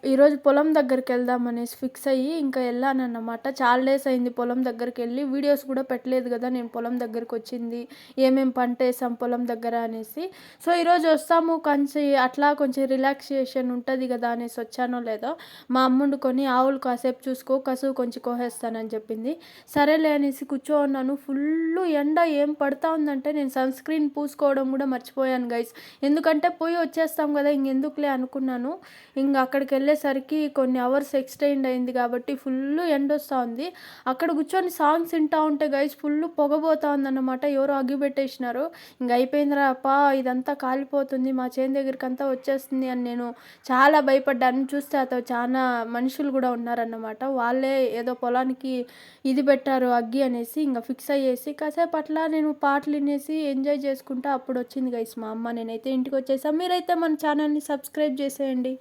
ఈరోజు పొలం దగ్గరికెళ్దాం అనేసి ఫిక్స్ అయ్యి ఇంకా ఎళ్ళానన్నమాట. చాలా డేస్ అయింది పొలం దగ్గరికెళ్ళి. వీడియోస్ కూడా పెట్టలేదు గదా! నేను పొలం దగ్గరకొచ్చింది, ఏమేం పంటేసాం పొలం దగ్గర అనేసి. సో, ఈరోజు వస్తాము అట్లా కొంచెం రిలాక్సేషన్ ఉంటది గదా! అనేసి వచ్చానో లేదో, మా అమ్ముండుకొని ఆవులు కాసేపు చూసుకో, కసువు కొంచెం కోసేస్తానని చెప్పింది. సరేలే అనేసి కూర్చోన్నాను. ఫుల్లు ఎండ ఏం పడతా ఉందంటే నేను సన్ స్క్రీన్ పూసుకోవడం కూడా మర్చిపోయాను గైస్. ఎందుకంటే పోయి వచ్చేస్తాం గదా! ఇంకెందుకులే అనుకున్నాను. అక్కడికెళ్ళేసరికి కొన్ని అవర్స్ ఎక్స్‌టెండ్ అయింది కాబట్టి ఫుల్లు ఎండొస్తా ఉంది. అక్కడ కూర్చొని సాంగ్స్ వింటా ఉంటే గైస్ ఫుల్లు పొగబోతా ఉందన్నమాట. ఎవరో అగ్గిపెట్టేసినారు. ఇంక అయిపోయిందిరా అప్పా! ఇదంతా కాలిపోతుంది. మా చేను దగ్గరికంతా వచ్చేస్తుంది అని నేను చాలా భయపడ్డాను. చూస్తే చానా మనుషులు గూడా ఉన్నారన్నమాట. వాళ్ళే ఏదో పొలానికి ఇది పెట్టారు అగ్గి అనేసి ఇంక ఫిక్స్ అయ్యేసి కాసేపు అట్లా నేను పాటలు వినేసి ఎంజాయ్ చేసుకుంటా అప్పుడొచ్చింది గైస్ మా అమ్మ. నేనైతే ఇంటికొచ్చేసా. మీరైతే మన ఛానల్‌ని సబ్స్క్రైబ్ చేసేయండి.